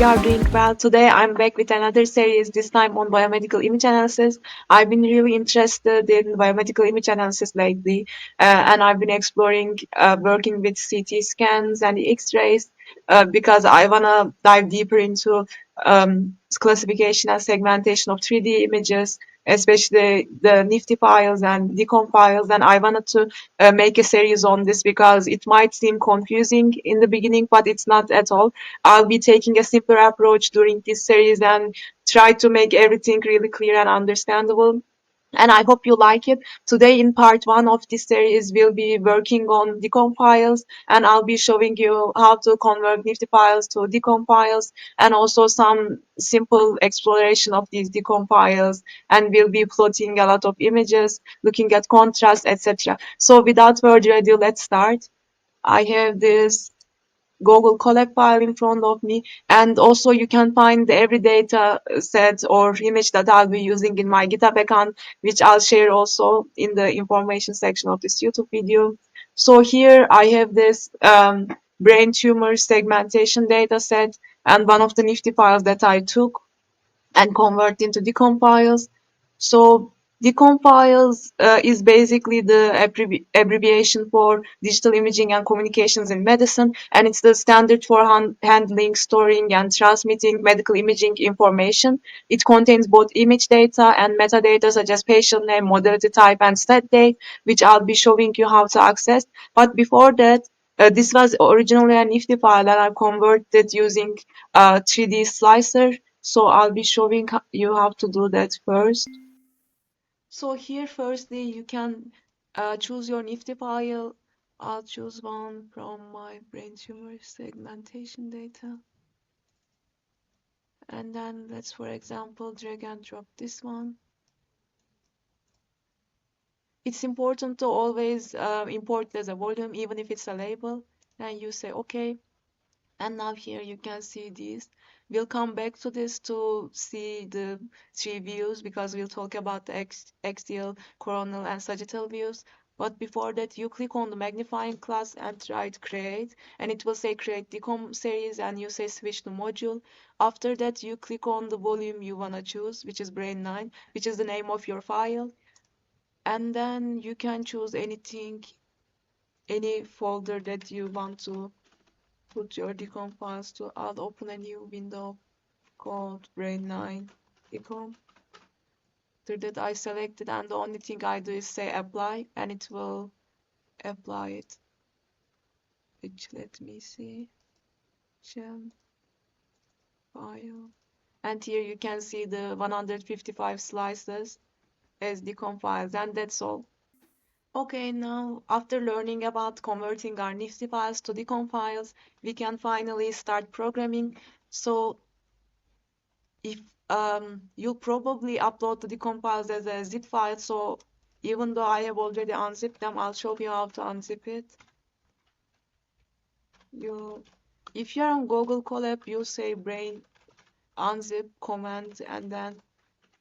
are doing well. Today I'm back with another series, this time on biomedical image analysis. I've been really interested in biomedical image analysis lately, and I've been exploring working with CT scans and X-rays because I want to dive deeper into classification and segmentation of 3D images, especially the Nifty files and DCOM files. And I wanted to make a series on this because it might seem confusing in the beginning, but it's not at all. I'll be taking a simpler approach during this series and try to make everything really clear and understandable. And I hope you like it. Today in part one of this series, we'll be working on DCOM files, and I'll be showing you how to convert Nifty files to DCOM files, and also some simple exploration of these DCOM files. And we'll be plotting a lot of images, looking at contrast, etc. So without further ado, let's start. I have this Google Colab file in front of me. And also you can find every data set or image that I'll be using in my GitHub account, which I'll share also in the information section of this YouTube video. So here I have this brain tumor segmentation data set and one of the Nifty files that I took and convert into DCOM files. So DCOM files is basically the abbreviation for digital imaging and communications in medicine, and it's the standard for handling, storing, and transmitting medical imaging information. It contains both image data and metadata such as patient name, modality type, and stat date, which I'll be showing you how to access. But before that, this was originally an Nifty file, and I converted using 3D Slicer. So I'll be showing you how to do that first. So here, firstly, you can choose your Nifty file. I'll choose one from my brain tumor segmentation data. And then let's, for example, drag and drop this one. It's important to always import as a volume, even if it's a label. And you say, okay. And now here you can see these. We'll come back to this to see the three views because we'll talk about the axial, coronal, and sagittal views. But before that, you click on the magnifying glass and write create, and it will say create DCOM series, and you say switch to module. After that, you click on the volume you wanna choose, which is Brain9, which is the name of your file. And then you can choose anything, any folder that you want to put your DCOM files to. I'll open a new window called Brain9 DCOM. After that, I select it, and the only thing I do is say apply, and it will apply it. Which, let me see, gem file. And here you can see the 155 slices as DCOM files, and that's all. Okay, now after learning about converting our Nifty files to DCOM files, we can finally start programming. So if you'll probably upload the decompiles as a zip file, so even though I have already unzipped them, I'll show you how to unzip it. If you're on Google Colab, you say brain unzip command and then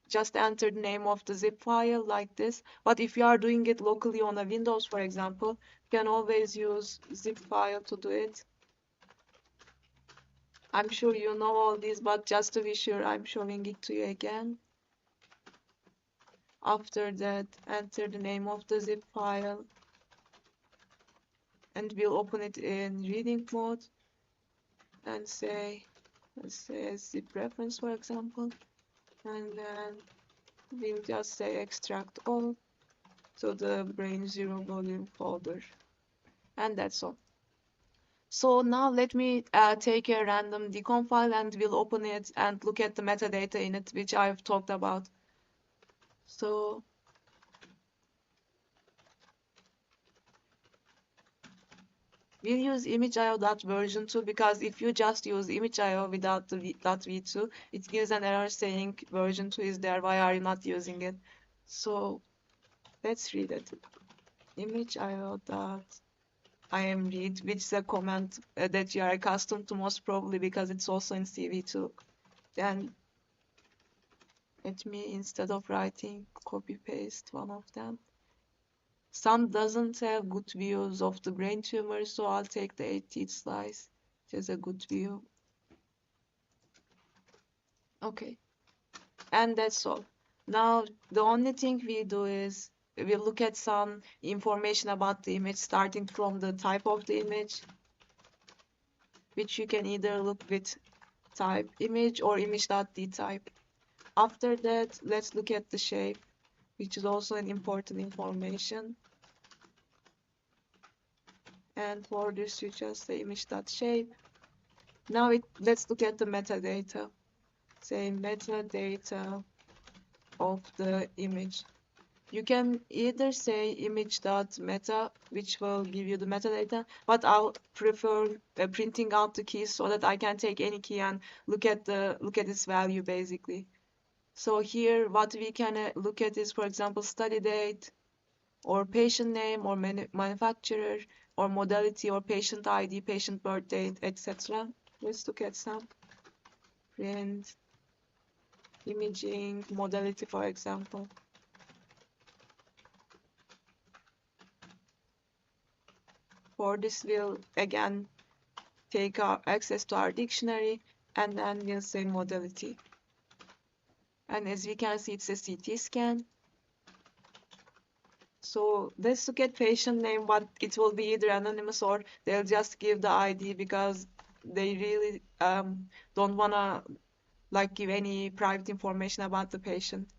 just enter the name of the zip file like this. But if you are doing it locally on a Windows, for example, you can always use zip file to do it. I'm sure you know all this, but just to be sure, I'm showing it to you again. After that, enter the name of the zip file, and we'll open it in reading mode and say, let's say zip reference, for example, and then we'll just say extract all to the brain0 volume folder, and that's all. So now let me take a random DCOM file and we'll open it and look at the metadata in it, which I've talked about. So we'll use image.io.version2 because if you just use image.io without the .v2, it gives an error saying version 2 is there, why are you not using it? So let's read it. Image.io.imread, which is a command that you are accustomed to most probably because it's also in CV2. Then let me, instead of writing, copy paste one of them. Some doesn't have good views of the brain tumor, so I'll take the 8th slice, which has a good view. Okay, and that's all. Now, the only thing we do is we look at some information about the image, starting from the type of the image, which you can either look with type image or image.d type. After that, let's look at the shape, which is also an important information. And for this, you just say image.shape. Now let's look at the metadata. Say metadata of the image. You can either say image.meta, which will give you the metadata, but I'll prefer printing out the keys so that I can take any key and look at its value basically. So here, what we can look at is, for example, study date, or patient name, or manufacturer, or modality, or patient ID, patient birth date, etc. Let's look at some. Print, imaging, modality, for example. For this, we'll again take our access to our dictionary, and then we'll say modality. And as we can see, it's a CT scan. So let's look at patient name, but it will be either anonymous or they'll just give the ID because they really don't wanna like give any private information about the patient.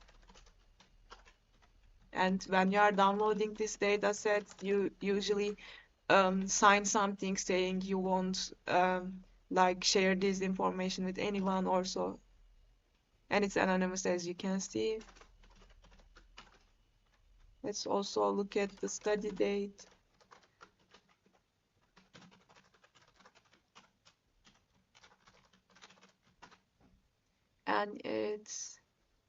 And when you are downloading this data set, you usually sign something saying you won't like share this information with anyone or so. And it's anonymous, as you can see. Let's also look at the study date. And it's,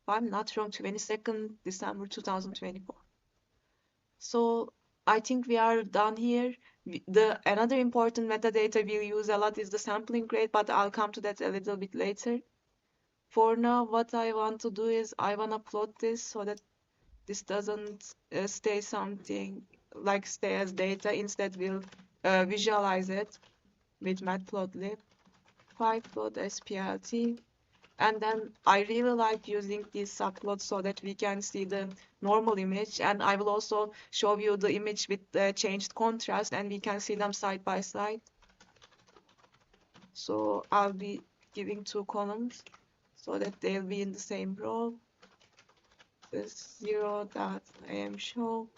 if I'm not wrong, 22nd December 2024. So I think we are done here. The another important metadata we use a lot is the sampling rate, but I'll come to that a little bit later. For now, what I want to do is I want to plot this so that this doesn't stay something like stay as data. Instead, we'll visualize it with matplotlib, pyplot, splt. And then I really like using these subplots so that we can see the normal image. And I will also show you the image with the changed contrast, and we can see them side by side. So I'll be giving two columns so that they'll be in the same row. This 0.am show.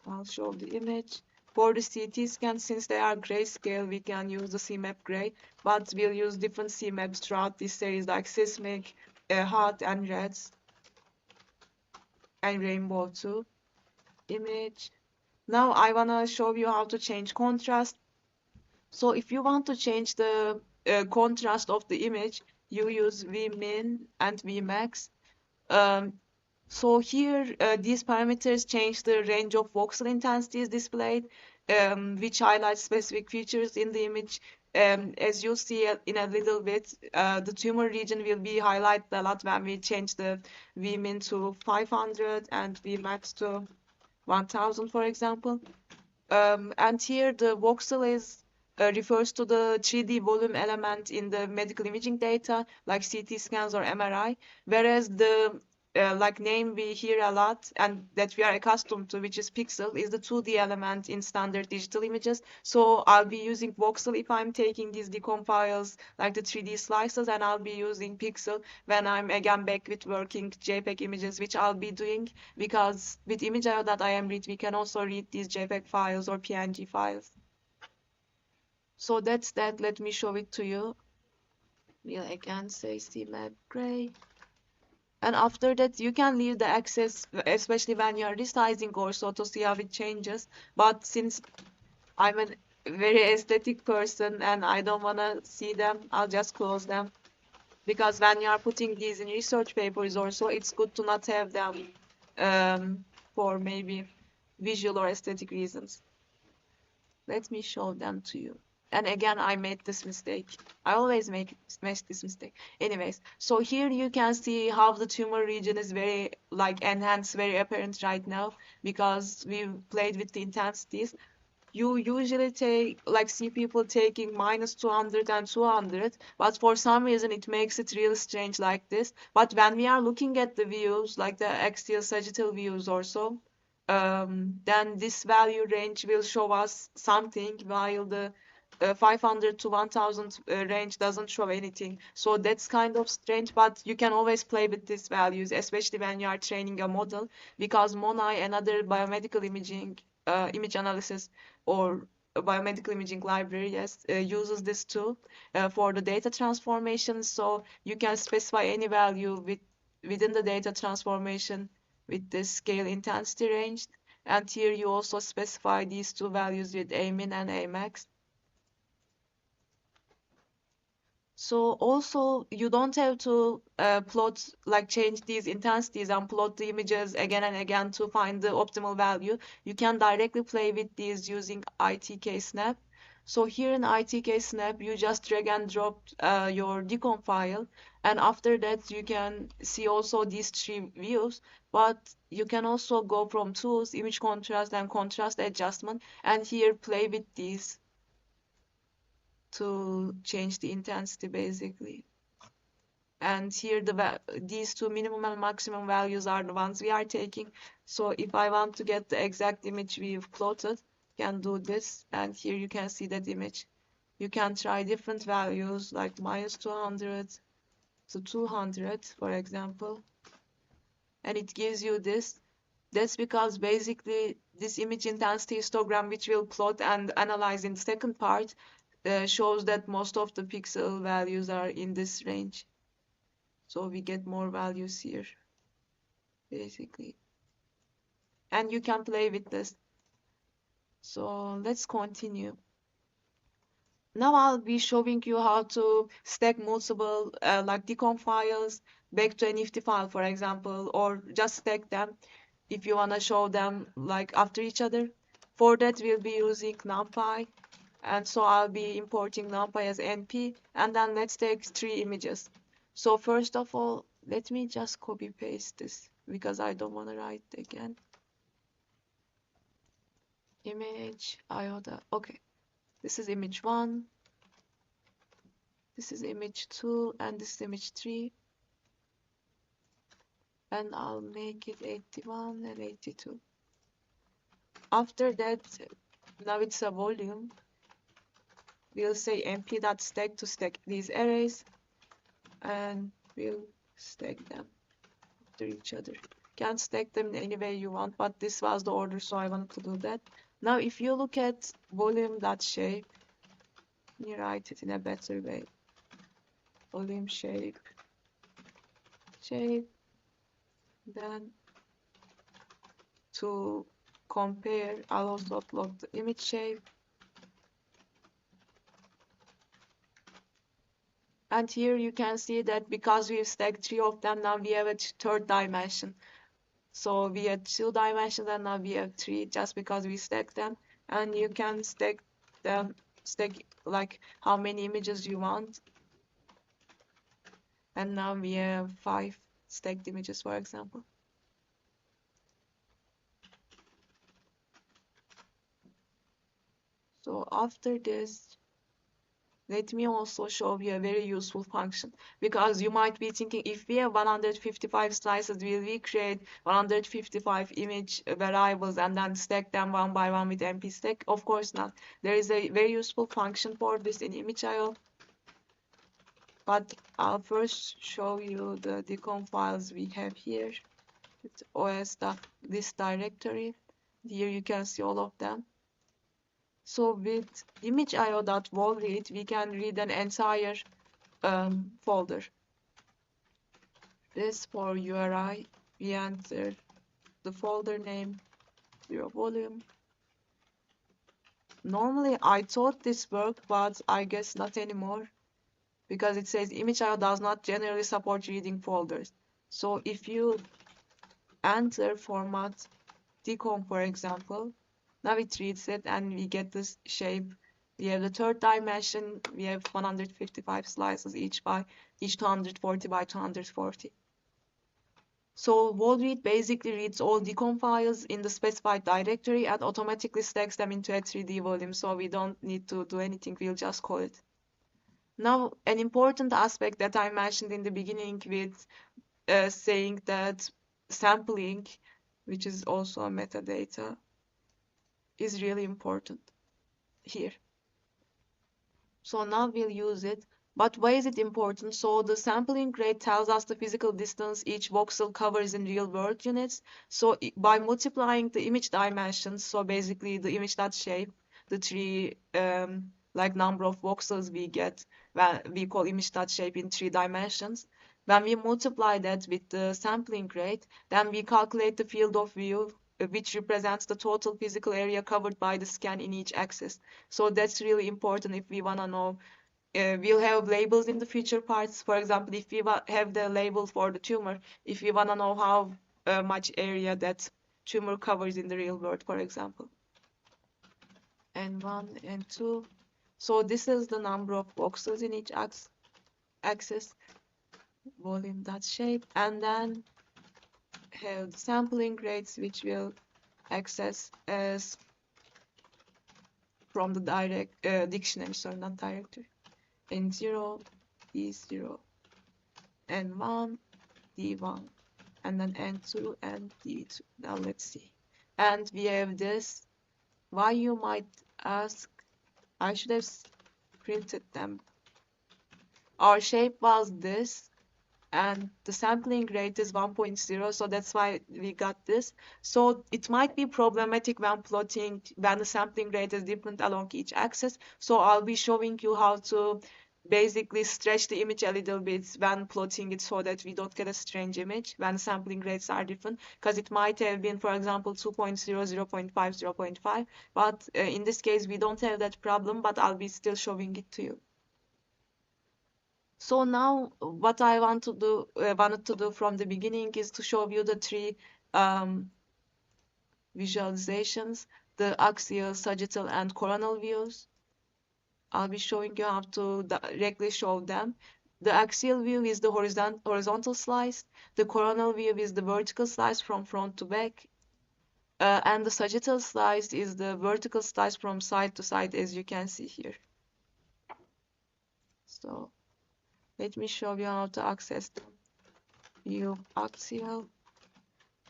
I'll show the image. For the CT scan, since they are grayscale, we can use the CMAP gray, but we'll use different CMAPs throughout this series, like seismic, hot, and reds, and rainbow too. Image. Now I wanna show you how to change contrast. So if you want to change the contrast of the image, you use Vmin and Vmax. Um, So here, these parameters change the range of voxel intensities displayed, which highlights specific features in the image. As you'll see in a little bit, the tumor region will be highlighted a lot when we change the Vmin to 500 and Vmax to 1000, for example. And here the voxel is refers to the 3D volume element in the medical imaging data, like CT scans or MRI, whereas the like name we hear a lot and that we are accustomed to, which is pixel, is the 2D element in standard digital images. So I'll be using voxel if I'm taking these decom files, like the 3D slices, and I'll be using pixel when I'm again back with working JPEG images, which I'll be doing because with image.IO.IM-read, we can also read these JPEG files or PNG files. So that's that. Let me show it to you. We'll again say CMAP gray. And after that, you can leave the access, especially when you're resizing or so, to see how it changes. But since I'm a very aesthetic person and I don't want to see them, I'll just close them. Because when you are putting these in research papers or so, it's good to not have them for maybe visual or aesthetic reasons. Let me show them to you. And again, I made this mistake. I always make this mistake. Anyways, so here you can see how the tumor region is very like enhanced, very apparent right now because we played with the intensities. you usually see people taking -200 and 200, but for some reason it makes it really strange like this. But when we are looking at the views, like the axial sagittal views or so, then this value range will show us something, while the 500 to 1000 range doesn't show anything. So that's kind of strange, but you can always play with these values, especially when you are training a model, because MONAI and other biomedical imaging, image analysis, or a biomedical imaging library, yes, uses this tool for the data transformation. So you can specify any value within the data transformation with this scale intensity range. And here you also specify these two values with Amin and Amax. So also you don't have to plot, like change these intensities and plot the images again and again to find the optimal value. You can directly play with these using ITK Snap. So here in ITK Snap, you just drag and drop your decom file, and after that you can see also these three views. But you can also go from tools, image contrast and contrast adjustment, and here play with these to change the intensity basically. And here these two minimum and maximum values are the ones we are taking. So if I want to get the exact image we've plotted, can do this, and here you can see that image. You can try different values like -200 to 200, for example, and it gives you this. That's because basically this image intensity histogram, which we'll plot and analyze in the second part, shows that most of the pixel values are in this range. So we get more values here, basically. And you can play with this. So let's continue. Now I'll be showing you how to stack multiple like decom files back to an IFTTT file, for example, or just stack them if you want to show them like after each other. For that, we'll be using NumPy. And so I'll be importing NumPy as NP, and then let's take three images. So first of all, let me just copy paste this because I don't want to write again. Image iota. Okay, this is image 1, this is image 2, and this is image 3. And I'll make it 81 and 82. After that, now it's a volume. We'll say np.stack to stack these arrays, and we'll stack them after each other. You can stack them in any way you want, but this was the order, so I wanted to do that. Now, if you look at volume.shape, let me write it in a better way. Volume shape, then to compare, I'll also upload the image shape. And here you can see that because we've stacked three of them, now we have a third dimension. So we had 2 dimensions and now we have 3 just because we stacked them. And you can stack them, like how many images you want. And now we have 5 stacked images, for example. So after this, let me also show you a very useful function, because you might be thinking, if we have 155 slices, will we create 155 image variables and then stack them one by one with npStack? Of course not. There is a very useful function for this in ImageIO, but I'll first show you the decom files we have here. It's os.this directory. Here you can see all of them. So with ImageIO.volread, we can read an entire folder. This for URI, we enter the folder name, 0 volume. Normally I thought this worked, but I guess not anymore, because it says ImageIO does not generally support reading folders. So if you enter format decom, for example, now it reads it and we get this shape. We have the third dimension, we have 155 slices each 240 by 240. So WallRead basically reads all DCOM files in the specified directory and automatically stacks them into a 3D volume, so we don't need to do anything, we'll just call it. Now, an important aspect that I mentioned in the beginning with saying that sampling, which is also a metadata, is really important here. So now we'll use it. But why is it important? So the sampling rate tells us the physical distance each voxel covers in real world units. So by multiplying the image dimensions, so basically the image.shape, the three like number of voxels we get, when we call image.shape in 3 dimensions. When we multiply that with the sampling rate, then we calculate the field of view, which represents the total physical area covered by the scan in each axis. So that's really important if we want to know. We'll have labels in the future parts. For example, if we have the label for the tumor, if we want to know how much area that tumor covers in the real world, for example. N1, N2. So this is the number of voxels in each axis, volume.shape, and then have the sampling rates, which will access as from the direct dictionary, sorry, not directory. N0, D0, N1, D1, and then N2 and D2. Now let's see. And we have this. Why, you might ask? I should have printed them. Our shape was this, and the sampling rate is 1.0, so that's why we got this. So it might be problematic when plotting, when the sampling rate is different along each axis. So I'll be showing you how to basically stretch the image a little bit when plotting it so that we don't get a strange image when sampling rates are different, because it might have been, for example, 2.0, 0.5, 0.5, but in this case we don't have that problem, but I'll be still showing it to you. So now what I wanted to do from the beginning is to show you the three visualizations, the axial, sagittal, and coronal views. I'll be showing you how to directly show them. The axial view is the horizontal slice. The coronal view is the vertical slice from front to back. And the sagittal slice is the vertical slice from side to side, as you can see here. So let me show you how to access them. View axial.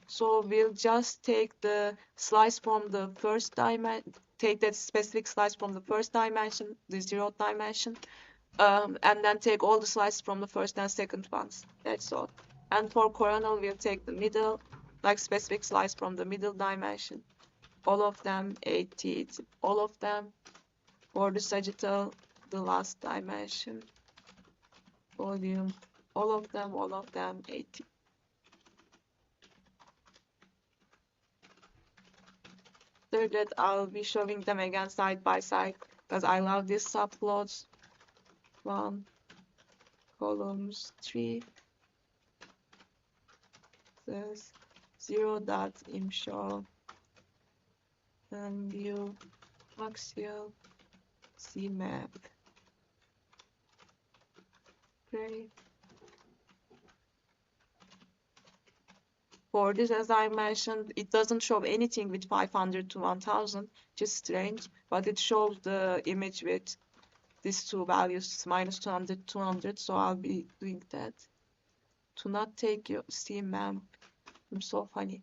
So we'll just take the slice from the first dimension, take that specific slice from the first dimension, the 0th dimension, and then take all the slices from the first and second ones. That's all. And for coronal, we'll take the middle, like specific slice from the middle dimension. All of them 80, all of them. For the sagittal, the last dimension, volume, all of them 80. After that, I'll be showing them again side by side because I love these subplots. 1, columns 3, says 0.imshow, and view axial CMap. Great. For this, as I mentioned, it doesn't show anything with 500 to 1000, which is strange, but it shows the image with these two values, minus 200, 200, so I'll be doing that. To not take your CMap, I'm so funny.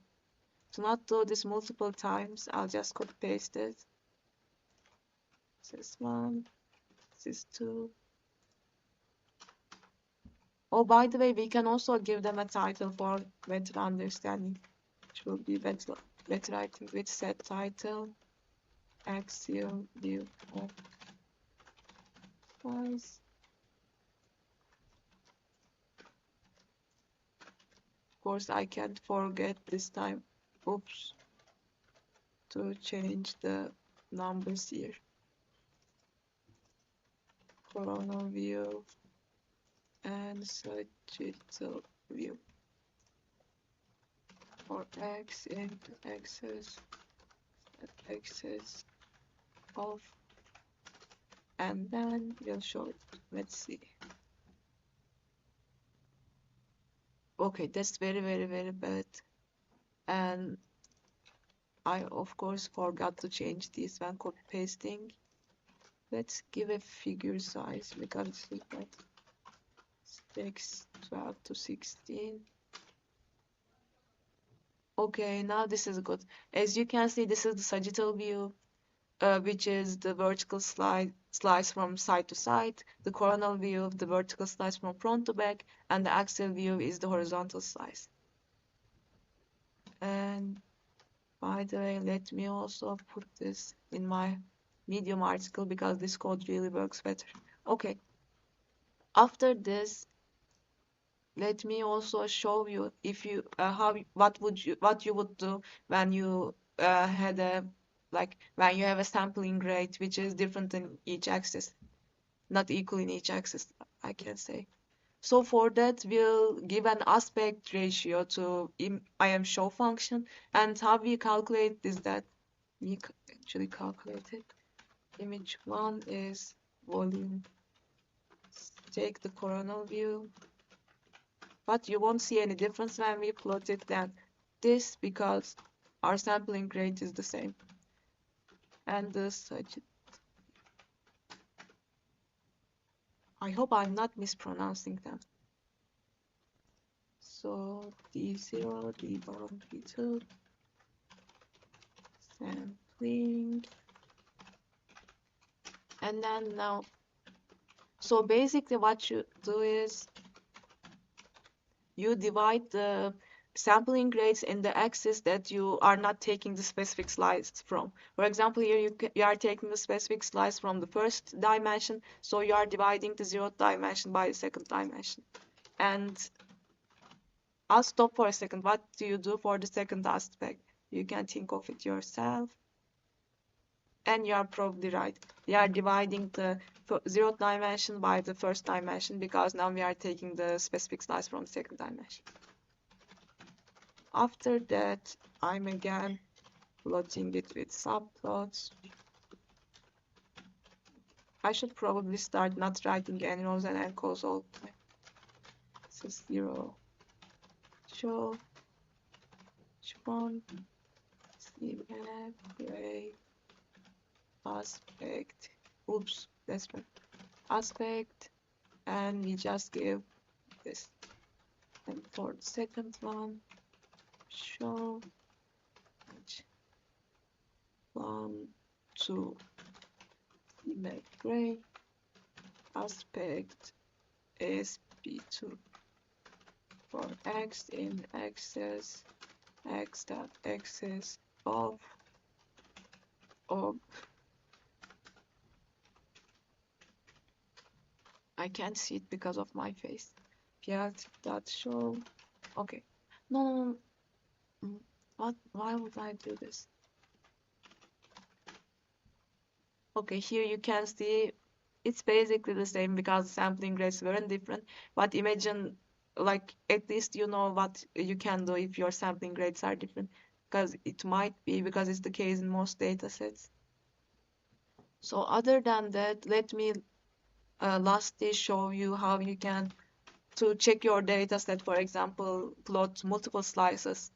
To not do this multiple times, I'll just copy paste it. This one, this two. Oh, by the way, we can also give them a title for better understanding, which will be better I think, with set title, axial view of size. Of course, I can't forget this time, oops, to change the numbers here. Coronal view and sagittal view. For x into axis of, and then we'll show it. Let's see. Okay, that's very bad. And I of course forgot to change this when copy pasting. Let's give a figure size because it's like 6, 12 to 16. Okay, now this is good. As you can see, this is the sagittal view, which is the vertical slice from side to side, the coronal view, the vertical slice from front to back, and the axial view is the horizontal slice. And by the way, let me also put this in my Medium article because this code really works better. Okay, after this, let me also show you if you what you would do when you had a when you have a sampling rate which is different in each axis, not equal in each axis, I can say. So for that, we'll give an aspect ratio to IM show function, and how we calculate is that we actually calculate it. Image 1 is volume. Take the coronal view, but you won't see any difference when we plot it then. This because our sampling rate is the same. And the such. I hope I'm not mispronouncing them. So D0, D1, D2, sampling, and then now. So basically, what you do is you divide the sampling rates in the axis that you are not taking the specific slice from. For example, here you are taking the specific slice from the first dimension, so you are dividing the zeroth dimension by the second dimension. And I'll stop for a second. What do you do for the second aspect? You can think of it yourself. And you are probably right. We are dividing the zeroth dimension by the first dimension because now we are taking the specific slice from the second dimension. After that, I'm again plotting it with subplots. I should probably start not writing any rows and encos all the time. This is 0. Show. One. CMF. Gray. Aspect. Oops, that's bad. Aspect. And we just give this. And for the second one, show. 1, 2. CMF gray. Aspect SP2 for x in axis x dot axis of I can't see it because of my face. Piat dot show. Okay. No. What? Why would I do this? Okay, here you can see it's basically the same because sampling rates weren't different. But imagine, like, at least you know what you can do if your sampling rates are different, because it might be because it's the case in most data sets. So other than that, let me lastly show you how you can to check your data set, for example, plot multiple slices.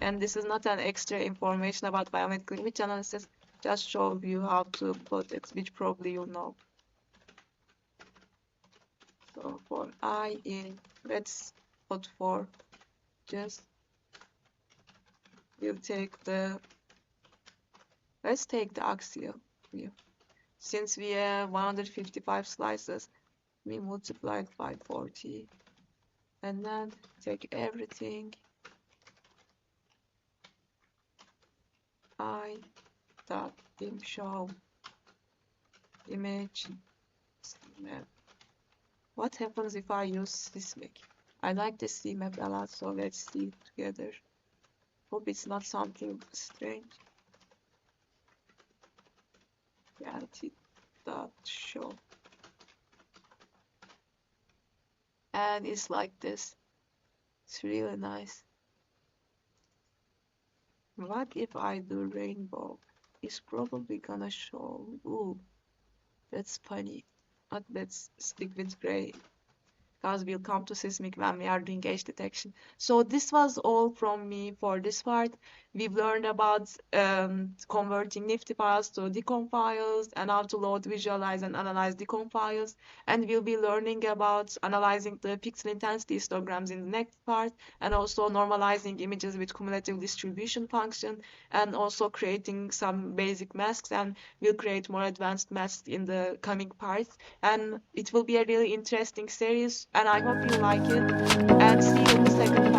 And this is not an extra information about biomedical image analysis, just show you how to plot it, which probably you know. So for I in let's put for just let's take the axial view. Since we have 155 slices, we multiply it by 40 and then take everything I dot im show image map. What happens if I use CMake? I like the CMap a lot, so let's see it together. Hope it's not something strange. Reality dot show. And it's like this. It's really nice. What if I do rainbow? It's probably gonna show. Ooh, that's funny. But let's stick with gray. because we'll come to seismic when we are doing edge detection. So this was all from me for this part. We've learned about converting Nifty files to DCOM files and how to load, visualize, and analyze DCOM files. And we'll be learning about analyzing the pixel intensity histograms in the next part, and also normalizing images with cumulative distribution function, and also creating some basic masks. And we'll create more advanced masks in the coming parts. And it will be a really interesting series, and I hope you like it. And see you in the second